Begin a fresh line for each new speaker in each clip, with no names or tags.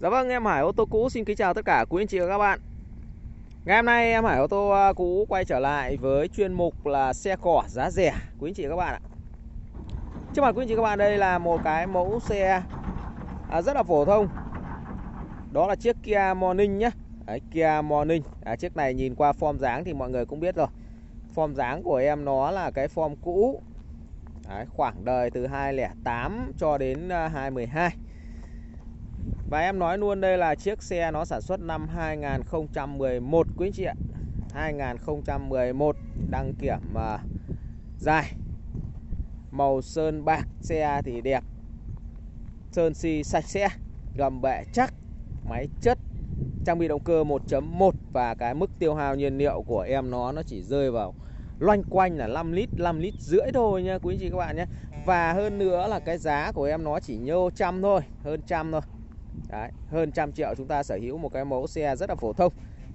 Dạ vâng, em Hải ô tô cũ xin kính chào tất cả quý anh chị và các bạn. Ngày hôm nay em Hải ô tô cũ quay trở lại với chuyên mục là xe cỏ giá rẻ quý anh chị và các bạn ạ. Trước mặt quý anh chị và các bạn đây là một cái mẫu xe rất là phổ thông. Đó là chiếc Kia Morning nhé. Đấy, Kia Morning. Chiếc này nhìn qua form dáng thì mọi người cũng biết rồi. Form dáng của em nó là cái form cũ. Đấy, khoảng đời từ 2008 cho đến 2012. Và em nói luôn đây là chiếc xe nó sản xuất năm 2011 quý anh chị ạ. 2011, đăng kiểm dài. Màu sơn bạc, xe thì đẹp. Sơn xi sạch sẽ, gầm bệ chắc, máy chất, trang bị động cơ 1.1 và cái mức tiêu hao nhiên liệu của em nó chỉ rơi vào loanh quanh là 5 lít rưỡi thôi nha quý anh chị các bạn nhé. Và hơn nữa là cái giá của em nó chỉ nhô trăm thôi, hơn trăm thôi. Đấy, hơn 100 triệu chúng ta sở hữu một cái mẫu xe rất là phổ thông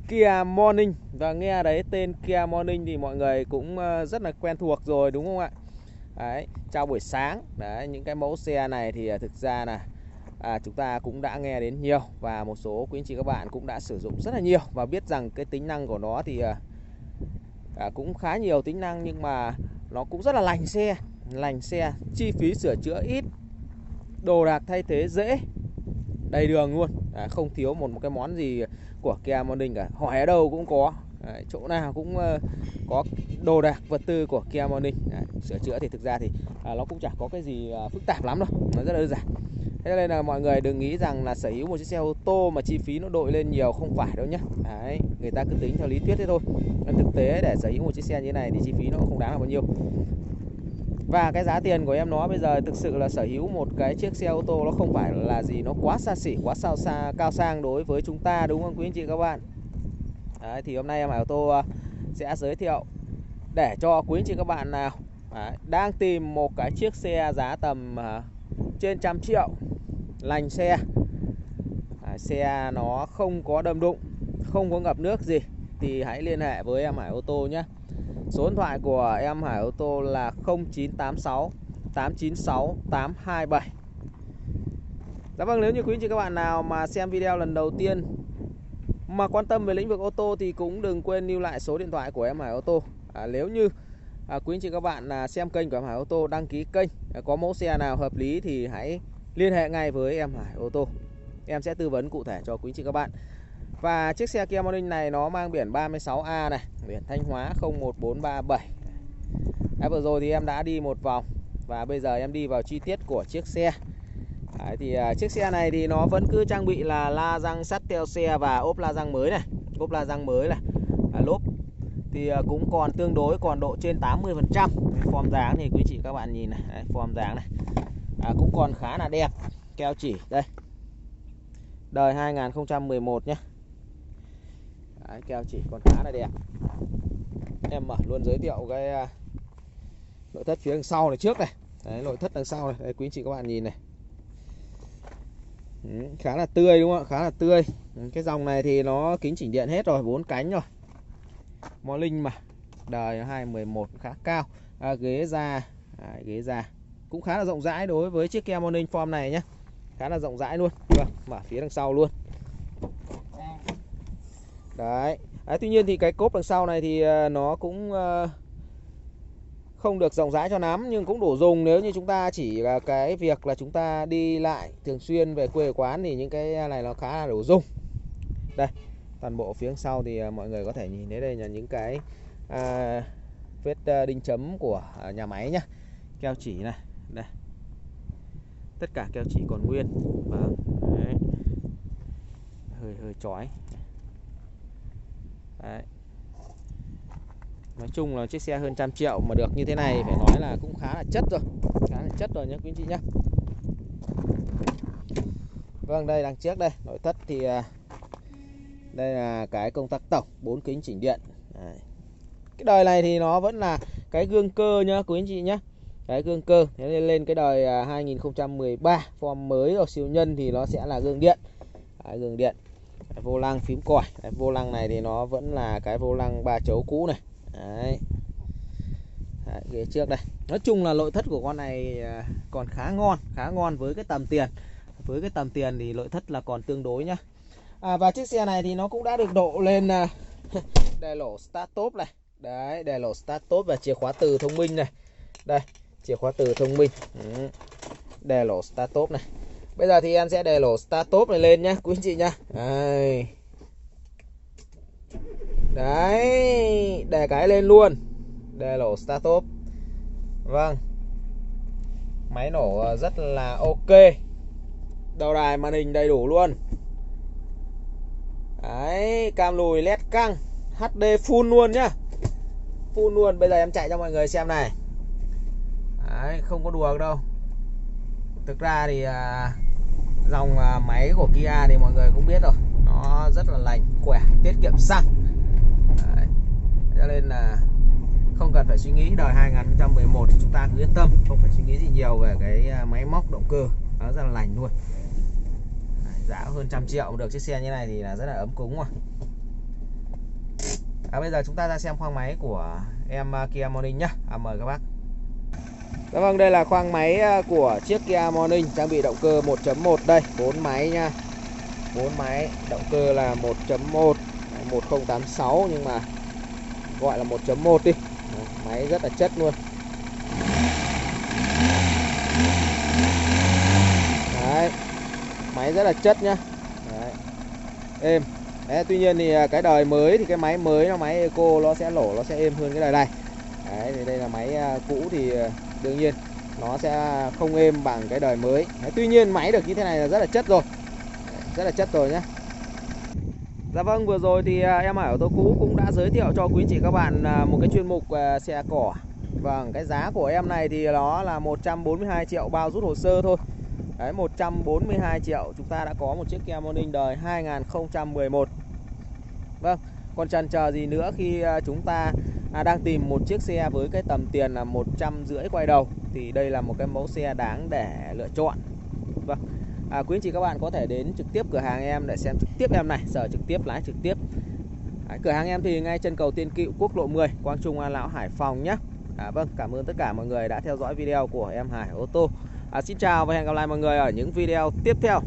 Kia Morning. Và nghe đấy, tên Kia Morning thì mọi người cũng rất là quen thuộc rồi đúng không ạ? Đấy, chào buổi sáng. Đấy, những cái mẫu xe này thì thực ra là chúng ta cũng đã nghe đến nhiều. Và một số quý anh chị các bạn cũng đã sử dụng rất là nhiều. Và biết rằng cái tính năng của nó thì cũng khá nhiều tính năng. Nhưng mà nó cũng rất là lành xe, chi phí sửa chữa ít, đồ đạc thay thế dễ, đầy đường luôn. Không thiếu một cái món gì của Kia Morning cả. Hỏi ở đâu cũng có. Chỗ nào cũng có đồ đạc vật tư của Kia Morning. Sửa chữa thì thực ra thì nó cũng chẳng có cái gì phức tạp lắm đâu, nó rất là đơn giản. Thế nên là mọi người đừng nghĩ rằng là sở hữu một chiếc xe ô tô mà chi phí nó đội lên nhiều, không phải đâu nhé. Đấy, người ta cứ tính theo lý thuyết thế thôi. Nhưng thực tế để sở hữu một chiếc xe như thế này thì chi phí nó không đáng là bao nhiêu. Và cái giá tiền của em nó bây giờ thực sự là sở hữu một cái chiếc xe ô tô nó không phải là gì nó quá xa xỉ, quá cao sang đối với chúng ta, đúng không quý anh chị các bạn? Đấy, thì hôm nay em Hải ô tô sẽ giới thiệu để cho quý anh chị các bạn nào đang tìm một cái chiếc xe giá tầm trên 100 triệu, lành xe, xe nó không có đâm đụng, không có ngập nước gì, thì hãy liên hệ với em Hải ô tô nhé. Số điện thoại của em Hải ô tô là 0986 896 827. Dạ vâng, nếu như quý anh chị các bạn nào mà xem video lần đầu tiên mà quan tâm về lĩnh vực ô tô thì cũng đừng quên lưu lại số điện thoại của em Hải ô tô. Nếu như quý anh chị các bạn xem kênh của em Hải ô tô, đăng ký kênh, có mẫu xe nào hợp lý thì hãy liên hệ ngay với em Hải ô tô. Em sẽ tư vấn cụ thể cho quý anh chị các bạn. Và chiếc xe Kia Morning này nó mang biển 36A này, biển Thanh Hóa 01437. Vừa rồi thì em đã đi một vòng và bây giờ em đi vào chi tiết của chiếc xe. Thì chiếc xe này thì nó vẫn cứ trang bị là la răng sắt theo xe và ốp la răng mới này, lốp thì cũng còn tương đối, còn độ trên 80%. Form dáng thì quý chị các bạn nhìn này, form dáng này cũng còn khá là đẹp. Keo chỉ đây, đời 2011 nhé. Keo chỉ còn khá là đẹp. Em mở luôn giới thiệu cái nội thất phía đằng sau này trước này. Đấy, nội thất đằng sau này, đây, quý anh chị các bạn nhìn này. Khá là tươi đúng không ạ? Khá là tươi. Cái dòng này thì nó kính chỉnh điện hết rồi, 4 cánh rồi. Morning mà, đời 2011 khá cao. Ghế da cũng khá là rộng rãi đối với chiếc Kia Morning form này nhé. Khá là rộng rãi luôn. Mở phía đằng sau luôn. Đấy. Tuy nhiên thì cái cốp đằng sau này thì nó cũng không được rộng rãi cho lắm, nhưng cũng đủ dùng nếu như chúng ta chỉ là cái việc là chúng ta đi lại thường xuyên về quê quán thì những cái này nó khá là đủ dùng. Đây, toàn bộ phía sau thì mọi người có thể nhìn thấy đây là những cái vết đinh chấm của nhà máy nhá. Keo chỉ này, đây. Tất cả keo chỉ còn nguyên. Đấy. Hơi chói. Đấy. Nói chung là chiếc xe hơn 100 triệu mà được như thế này phải nói là cũng khá là chất rồi nhé quý anh chị nhé. Vâng, đây đằng trước đây, nội thất thì đây là cái công tắc tổng, 4 kính chỉnh điện. Đấy. Cái đời này thì nó vẫn là cái gương cơ nhá quý anh chị nhé. Cái gương cơ, thế nên lên cái đời 2013 form mới rồi, siêu nhân thì nó sẽ là gương điện. Gương điện. Vô lăng phím còi. Vô lăng này thì nó vẫn là cái vô lăng 3 chấu cũ này. Đấy. Ghế trước đây. Nói chung là nội thất của con này còn khá ngon với cái tầm tiền Với cái tầm tiền thì nội thất là còn tương đối nhá. Và chiếc xe này thì nó cũng đã được độ lên đèn lổ start top này. Đấy, đèn lổ start top và chìa khóa từ thông minh này. Đây, chìa khóa từ thông minh. Đèn lổ start top này. Bây giờ thì em sẽ đèn lổ start top này lên nhá, quý anh chị nhá. Đây. Đấy, đè cái lên luôn. Đèn lổ start top. Vâng. Máy nổ rất là ok. Đầu đài màn hình đầy đủ luôn. Đấy, cam lùi led căng, HD full luôn nhá. Full luôn. Bây giờ em chạy cho mọi người xem này. Đấy, không có đùa đâu. Thực ra thì dòng máy của Kia thì mọi người cũng biết rồi, nó rất là lành, khỏe, tiết kiệm xăng. Đấy. Cho nên là không cần phải suy nghĩ. Đời 2011 thì chúng ta cứ yên tâm, không phải suy nghĩ gì nhiều về cái máy móc động cơ. Nó rất là lành luôn. Đấy, giá hơn 100 triệu được chiếc xe như này thì là rất là ấm cúng rồi. Bây giờ chúng ta ra xem khoang máy của em Kia Morning nhá. Mời các bác. Dạ vâng, đây là khoang máy của chiếc Kia Morning trang bị động cơ 1.1 đây, 4 máy nha. 4 máy, động cơ là 1.1, 1086 nhưng mà gọi là 1.1 đi. Máy rất là chất luôn. Đấy. Máy rất là chất nhá. Đấy. Êm. Đấy, tuy nhiên thì cái đời mới thì cái máy mới nó máy Eco nó sẽ lổ, nó sẽ êm hơn cái đời này. Đấy, thì đây là máy cũ thì đương nhiên nó sẽ không êm bằng cái đời mới. Đấy, tuy nhiên máy được như thế này là rất là chất rồi. Đấy, rất là chất rồi nhá. Dạ vâng, vừa rồi thì em Hải Ô Tô Cũ cũng đã giới thiệu cho quý anh chị các bạn một cái chuyên mục xe cỏ. Vâng, cái giá của em này thì nó là 142 triệu bao rút hồ sơ thôi. Đấy, 142 triệu chúng ta đã có một chiếc Kia Morning đời 2011. Vâng, còn chần chờ gì nữa khi chúng ta đang tìm một chiếc xe với cái tầm tiền là 150 quay đầu thì đây là một cái mẫu xe đáng để lựa chọn. Vâng, quý anh chị các bạn có thể đến trực tiếp cửa hàng em để xem trực tiếp em này, sờ trực tiếp, lái trực tiếp. Cửa hàng em thì ngay chân cầu Tiên Cựu, quốc lộ 10, Quang Trung, An Lão, Hải Phòng nhé. Vâng, cảm ơn tất cả mọi người đã theo dõi video của em Hải Ô Tô. Xin chào và hẹn gặp lại mọi người ở những video tiếp theo.